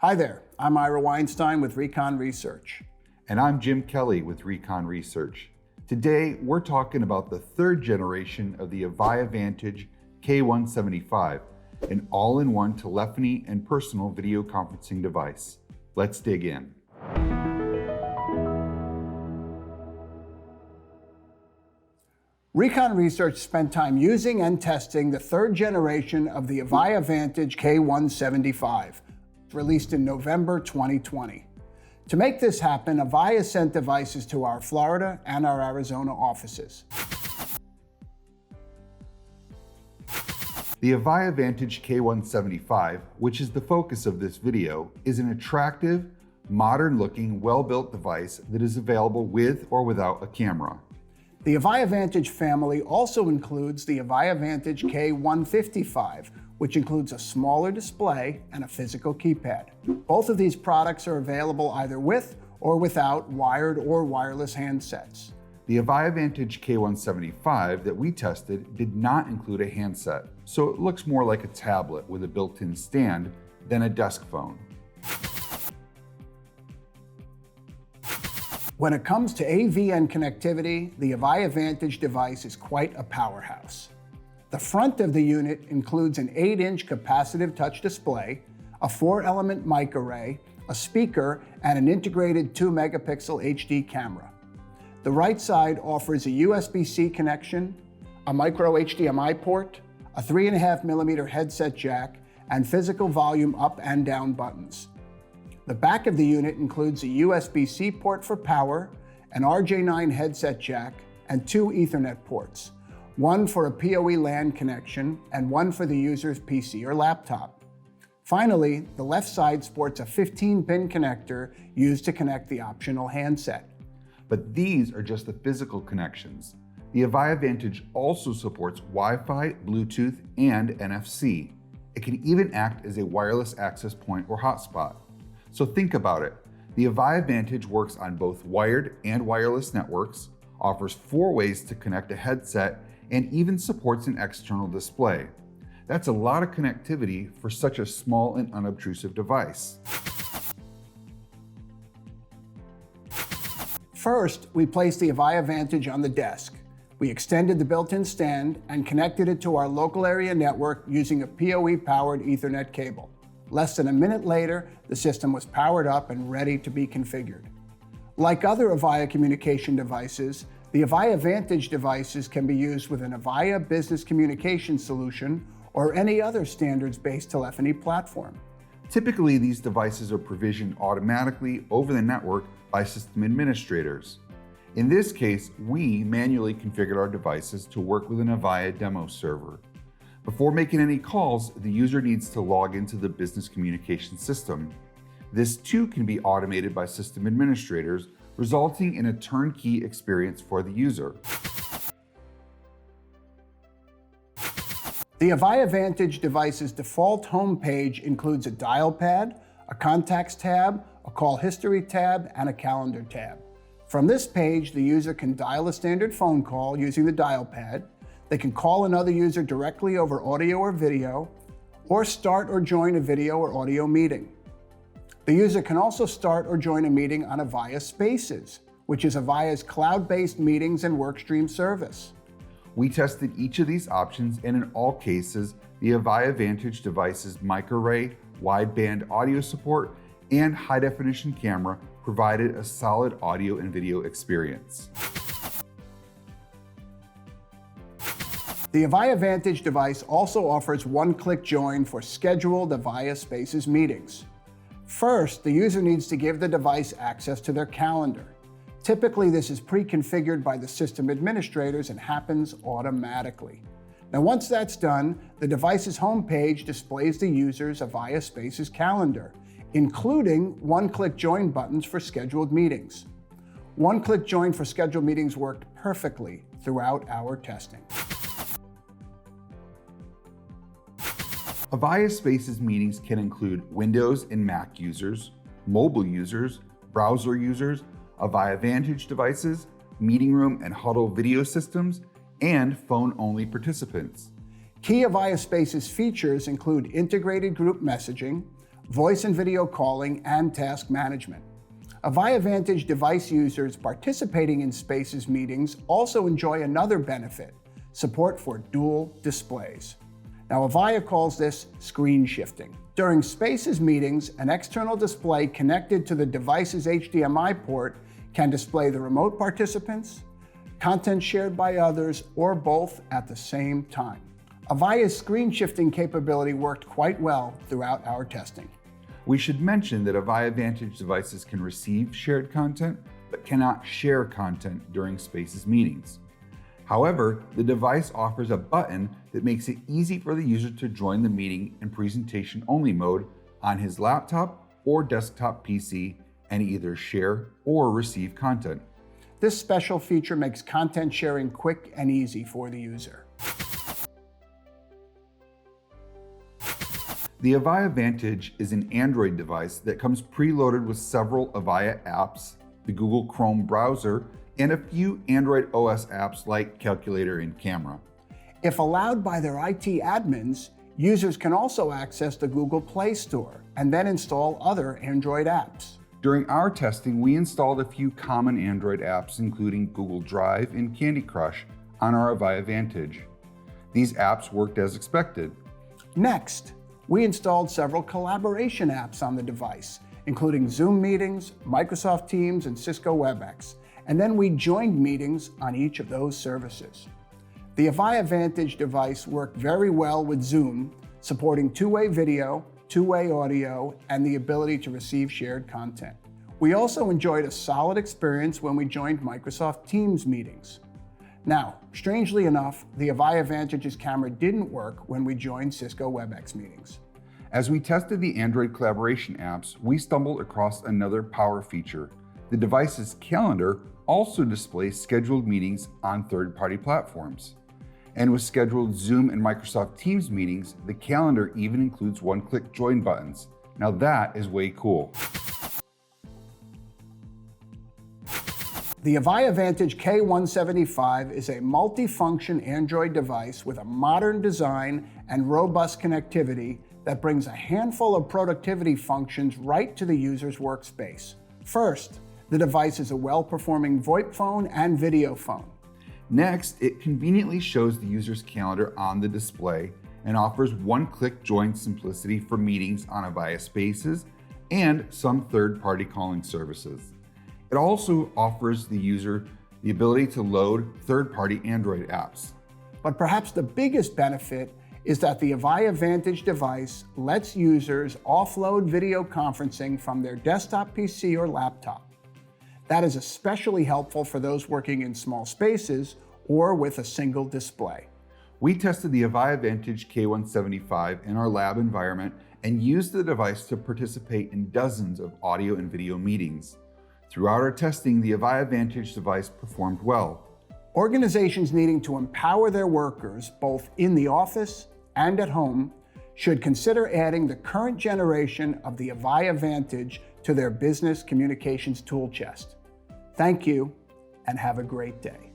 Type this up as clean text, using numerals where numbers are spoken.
Hi there, I'm Ira Weinstein with Recon Research. And I'm Jim Kelly with Recon Research. Today, we're talking about the third generation of the Avaya Vantage K175, an all-in-one telephony and personal video conferencing device. Let's dig in. Recon Research spent time using and testing the third generation of the Avaya Vantage K175, released in November 2020. To make this happen, Avaya sent devices to our Florida and our Arizona offices. The Avaya Vantage K175, which is the focus of this video, is an attractive, modern-looking, well-built device that is available with or without a camera. The Avaya Vantage family also includes the Avaya Vantage K155, which includes a smaller display and a physical keypad. Both of these products are available either with or without wired or wireless handsets. The Avaya Vantage K175 that we tested did not include a handset, so it looks more like a tablet with a built-in stand than a desk phone. When it comes to AV and connectivity, the Avaya Vantage device is quite a powerhouse. The front of the unit includes an 8-inch capacitive touch display, a 4-element mic array, a speaker, and an integrated 2-megapixel HD camera. The right side offers a USB-C connection, a micro HDMI port, a 3.5mm headset jack, and physical volume up and down buttons. The back of the unit includes a USB-C port for power, an RJ9 headset jack, and 2 Ethernet ports, one for a PoE LAN connection and one for the user's PC or laptop. Finally, the left side sports a 15-pin connector used to connect the optional handset. But these are just the physical connections. The Avaya Vantage also supports Wi-Fi, Bluetooth, and NFC. It can even act as a wireless access point or hotspot. So think about it. The Avaya Vantage works on both wired and wireless networks, offers 4 ways to connect a headset, and even supports an external display. That's a lot of connectivity for such a small and unobtrusive device. First, we placed the Avaya Vantage on the desk. We extended the built-in stand and connected it to our local area network using a PoE-powered Ethernet cable. Less than a minute later, the system was powered up and ready to be configured. Like other Avaya communication devices, the Avaya Vantage devices can be used with an Avaya business communication solution or any other standards-based telephony platform. Typically, these devices are provisioned automatically over the network by system administrators. In this case, we manually configured our devices to work with an Avaya demo server. Before making any calls, the user needs to log into the business communication system. This too can be automated by system administrators, resulting in a turnkey experience for the user. The Avaya Vantage device's default home page includes a dial pad, a contacts tab, a call history tab, and a calendar tab. From this page, the user can dial a standard phone call using the dial pad. They can call another user directly over audio or video, or start or join a video or audio meeting. The user can also start or join a meeting on Avaya Spaces, which is Avaya's cloud-based meetings and workstream service. We tested each of these options, and in all cases, the Avaya Vantage device's microarray, wideband audio support, and high-definition camera provided a solid audio and video experience. The Avaya Vantage device also offers one-click join for scheduled Avaya Spaces meetings. First, the user needs to give the device access to their calendar. Typically, this is pre-configured by the system administrators and happens automatically. Now, once that's done, the device's homepage displays the user's Avaya Spaces calendar, including one-click join buttons for scheduled meetings. One-click join for scheduled meetings worked perfectly throughout our testing. Avaya Spaces meetings can include Windows and Mac users, mobile users, browser users, Avaya Vantage devices, meeting room and huddle video systems, and phone-only participants. Key Avaya Spaces features include integrated group messaging, voice and video calling, and task management. Avaya Vantage device users participating in Spaces meetings also enjoy another benefit: support for dual displays. Now, Avaya calls this screen shifting. During Spaces meetings, an external display connected to the device's HDMI port can display the remote participants, content shared by others, or both at the same time. Avaya's screen shifting capability worked quite well throughout our testing. We should mention that Avaya Vantage devices can receive shared content, but cannot share content during Spaces meetings. However, the device offers a button that makes it easy for the user to join the meeting in presentation-only mode on his laptop or desktop PC and either share or receive content. This special feature makes content sharing quick and easy for the user. The Avaya Vantage is an Android device that comes preloaded with several Avaya apps, the Google Chrome browser, and a few Android OS apps like Calculator and Camera. If allowed by their IT admins, users can also access the Google Play Store and then install other Android apps. During our testing, we installed a few common Android apps, including Google Drive and Candy Crush, on our Avaya Vantage. These apps worked as expected. Next, we installed several collaboration apps on the device, including Zoom meetings, Microsoft Teams, and Cisco WebEx, and then we joined meetings on each of those services. The Avaya Vantage device worked very well with Zoom, supporting two-way video, two-way audio, and the ability to receive shared content. We also enjoyed a solid experience when we joined Microsoft Teams meetings. Now, strangely enough, the Avaya Vantage's camera didn't work when we joined Cisco WebEx meetings. As we tested the Android collaboration apps, we stumbled across another power feature. The device's calendar also displays scheduled meetings on third-party platforms. And with scheduled Zoom and Microsoft Teams meetings, the calendar even includes one-click join buttons. Now that is way cool. The Avaya Vantage K175 is a multifunction Android device with a modern design and robust connectivity that brings a handful of productivity functions right to the user's workspace. First, the device is a well-performing VoIP phone and video phone. Next, it conveniently shows the user's calendar on the display and offers one-click join simplicity for meetings on Avaya Spaces and some third-party calling services. It also offers the user the ability to load third-party Android apps. But perhaps the biggest benefit is that the Avaya Vantage device lets users offload video conferencing from their desktop PC or laptop. That is especially helpful for those working in small spaces or with a single display. We tested the Avaya Vantage K175 in our lab environment and used the device to participate in dozens of audio and video meetings. Throughout our testing, the Avaya Vantage device performed well. Organizations needing to empower their workers, both in the office and at home, should consider adding the current generation of the Avaya Vantage to their business communications tool chest. Thank you, and have a great day.